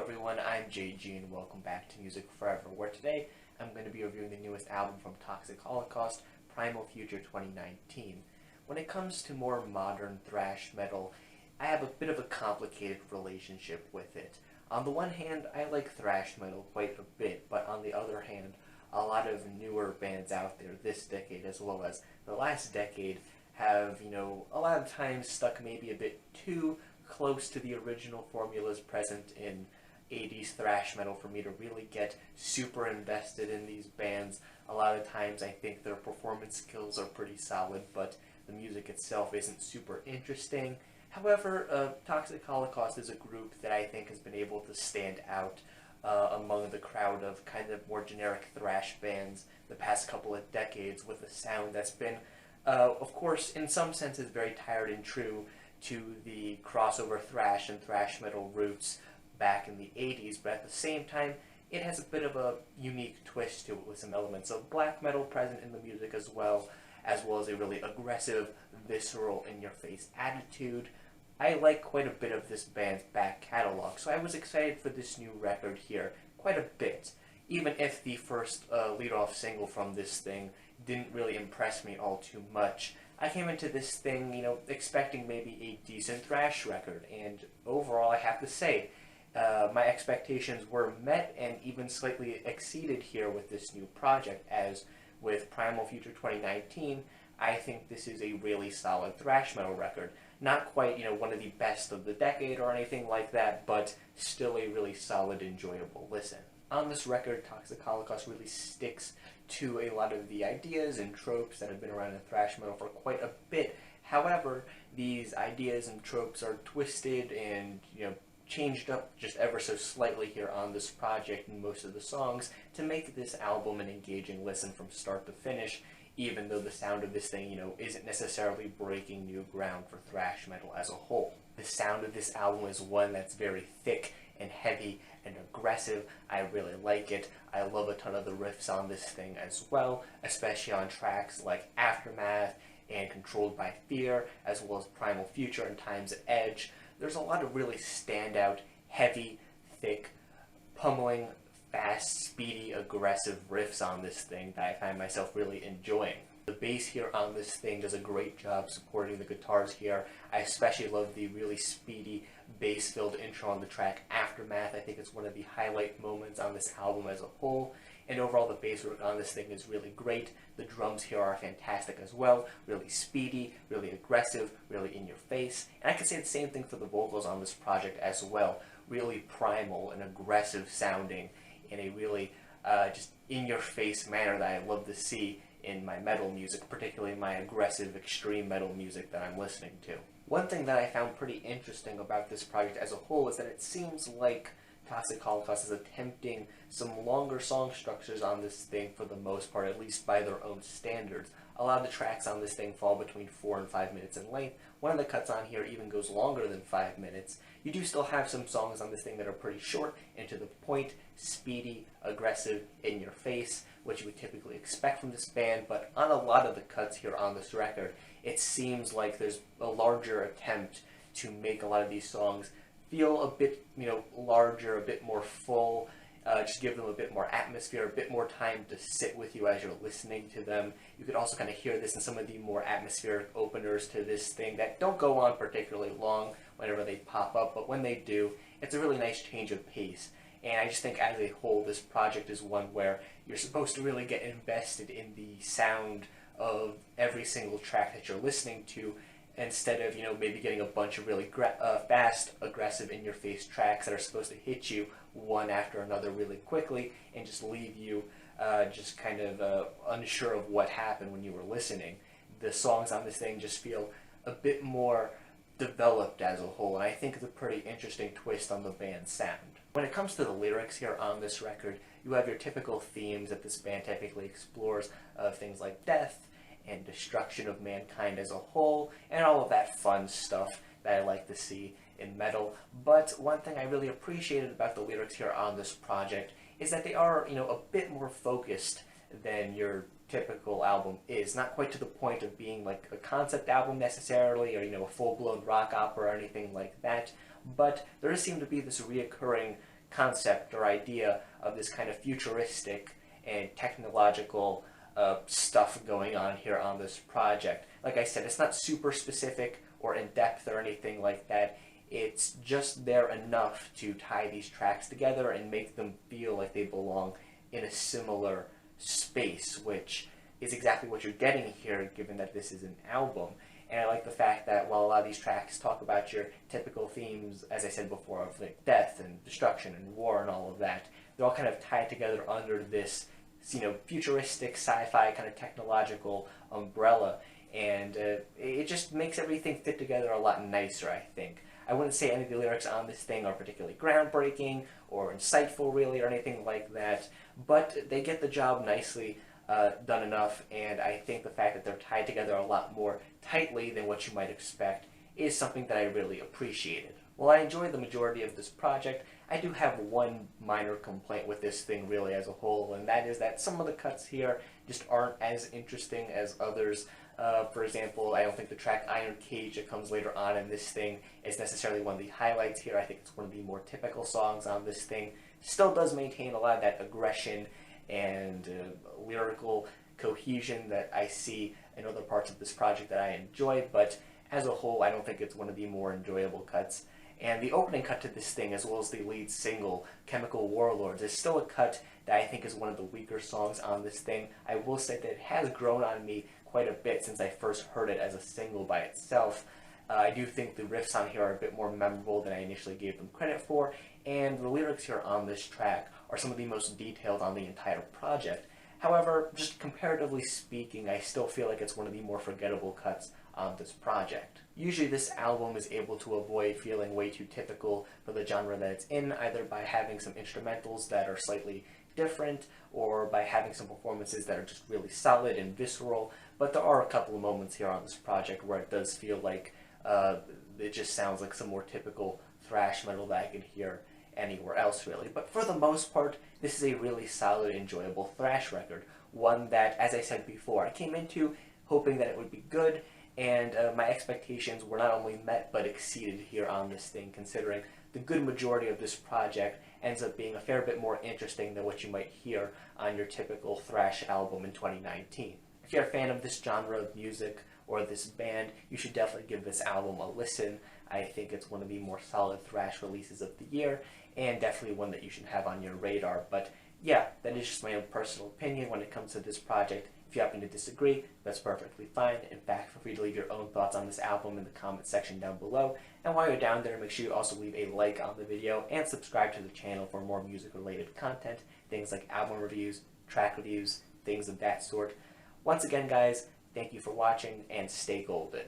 everyone, I'm JG and welcome back to Music Forever, where today I'm going to be reviewing the newest album from Toxic Holocaust, Primal Future 2019. When it comes to more modern thrash metal, I have a bit of a complicated relationship with it. On the one hand, I like thrash metal quite a bit, but on the other hand, a lot of newer bands out there this decade as well as the last decade have, a lot of times stuck maybe a bit too close to the original formulas present in 80s thrash metal for me to really get super invested in these bands. A lot of times I think their performance skills are pretty solid, but the music itself isn't super interesting. However, Toxic Holocaust is a group that I think has been able to stand out among the crowd of kind of more generic thrash bands the past couple of decades with a sound that's been, of course, in some senses very tired and true to the crossover thrash and thrash metal roots back in the 80s, but at the same time, it has a bit of a unique twist to it with some elements of black metal present in the music as well as a really aggressive, visceral, in-your-face attitude. I like quite a bit of this band's back catalog, so I was excited for this new record here quite a bit, even if the first lead-off single from this thing didn't really impress me all too much. I came into this thing, expecting maybe a decent thrash record, and overall I have to say, my expectations were met and even slightly exceeded here with this new project, as with Primal Future 2019, I think this is a really solid thrash metal record. Not quite, one of the best of the decade or anything like that, but still a really solid, enjoyable listen. On this record, Toxic Holocaust really sticks to a lot of the ideas and tropes that have been around in thrash metal for quite a bit. However, these ideas and tropes are twisted and, changed up just ever so slightly here on this project in most of the songs to make this album an engaging listen from start to finish, even though the sound of this thing, isn't necessarily breaking new ground for thrash metal as a whole. The sound of this album is one that's very thick and heavy and aggressive. I really like it. I love a ton of the riffs on this thing as well, especially on tracks like Aftermath and Controlled by Fear, as well as Primal Future and Time's Edge. There's a lot of really standout, heavy, thick, pummeling, fast, speedy, aggressive riffs on this thing that I find myself really enjoying. The bass here on this thing does a great job supporting the guitars here. I especially love the really speedy, bass-filled intro on the track Aftermath. I think it's one of the highlight moments on this album as a whole. And overall, the bass work on this thing is really great. The drums here are fantastic as well. Really speedy, really aggressive, really in your face. And I can say the same thing for the vocals on this project as well. Really primal and aggressive sounding in a really just in-your-face manner that I love to see in my metal music, particularly my aggressive, extreme metal music that I'm listening to. One thing that I found pretty interesting about this project as a whole is that it seems like Toxic Holocaust is attempting some longer song structures on this thing for the most part, at least by their own standards. A lot of the tracks on this thing fall between 4 and 5 minutes in length. One of the cuts on here even goes longer than 5 minutes. You do still have some songs on this thing that are pretty short and to the point, speedy, aggressive, in your face, which you would typically expect from this band, but on a lot of the cuts here on this record, it seems like there's a larger attempt to make a lot of these songs feel a bit, larger, a bit more full, just give them a bit more atmosphere, a bit more time to sit with you as you're listening to them. You could also kind of hear this in some of the more atmospheric openers to this thing that don't go on particularly long whenever they pop up, but when they do, it's a really nice change of pace. And I just think as a whole, this project is one where you're supposed to really get invested in the sound of every single track that you're listening to, instead of, maybe getting a bunch of really fast, aggressive, in-your-face tracks that are supposed to hit you one after another really quickly and just leave you just kind of unsure of what happened when you were listening. The songs on this thing just feel a bit more developed as a whole, and I think it's a pretty interesting twist on the band's sound. When it comes to the lyrics here on this record, you have your typical themes that this band typically explores of things like death and destruction of mankind as a whole, and all of that fun stuff that I like to see in metal. But one thing I really appreciated about the lyrics here on this project is that they are, a bit more focused than your typical album is. Not quite to the point of being like a concept album necessarily, or, a full-blown rock opera or anything like that, but there does seem to be this reoccurring concept or idea of this kind of futuristic and technological stuff going on here on this project. Like I said, it's not super specific or in-depth or anything like that. It's just there enough to tie these tracks together and make them feel like they belong in a similar space, which is exactly what you're getting here, given that this is an album. And I like the fact that while a lot of these tracks talk about your typical themes, as I said before, of like death and destruction and war and all of that, they're all kind of tied together under this, futuristic sci-fi kind of technological umbrella. And it just makes everything fit together a lot nicer, I think. I wouldn't say any of the lyrics on this thing are particularly groundbreaking or insightful, really, or anything like that, but they get the job nicely done enough, and I think the fact that they're tied together a lot more tightly than what you might expect is something that I really appreciated. While I enjoy the majority of this project, I do have one minor complaint with this thing really as a whole, and that is that some of the cuts here just aren't as interesting as others. For example, I don't think the track Iron Cage that comes later on in this thing is necessarily one of the highlights here. I think it's one of the more typical songs on this thing. Still does maintain a lot of that aggression and lyrical cohesion that I see in other parts of this project that I enjoy, but as a whole, I don't think it's one of the more enjoyable cuts. And the opening cut to this thing, as well as the lead single, Chemical Warlords, is still a cut that I think is one of the weaker songs on this thing. I will say that it has grown on me quite a bit since I first heard it as a single by itself. I do think the riffs on here are a bit more memorable than I initially gave them credit for, and the lyrics here on this track are some of the most detailed on the entire project. However, just comparatively speaking, I still feel like it's one of the more forgettable cuts on this project. Usually this album is able to avoid feeling way too typical for the genre that it's in, either by having some instrumentals that are slightly different, or by having some performances that are just really solid and visceral, but there are a couple of moments here on this project where it does feel like it just sounds like some more typical thrash metal that I could hear anywhere else, really. But for the most part, this is a really solid, enjoyable thrash record. One that, as I said before, I came into hoping that it would be good, and my expectations were not only met, but exceeded here on this thing, considering the good majority of this project ends up being a fair bit more interesting than what you might hear on your typical thrash album in 2019. If you're a fan of this genre of music or this band, you should definitely give this album a listen. I think it's one of the more solid thrash releases of the year, and definitely one that you should have on your radar. But yeah, that is just my own personal opinion when it comes to this project. If you happen to disagree, that's perfectly fine. In fact, feel free to leave your own thoughts on this album in the comment section down below. And while you're down there, make sure you also leave a like on the video and subscribe to the channel for more music-related content, things like album reviews, track reviews, things of that sort. Once again, guys, thank you for watching, and stay golden.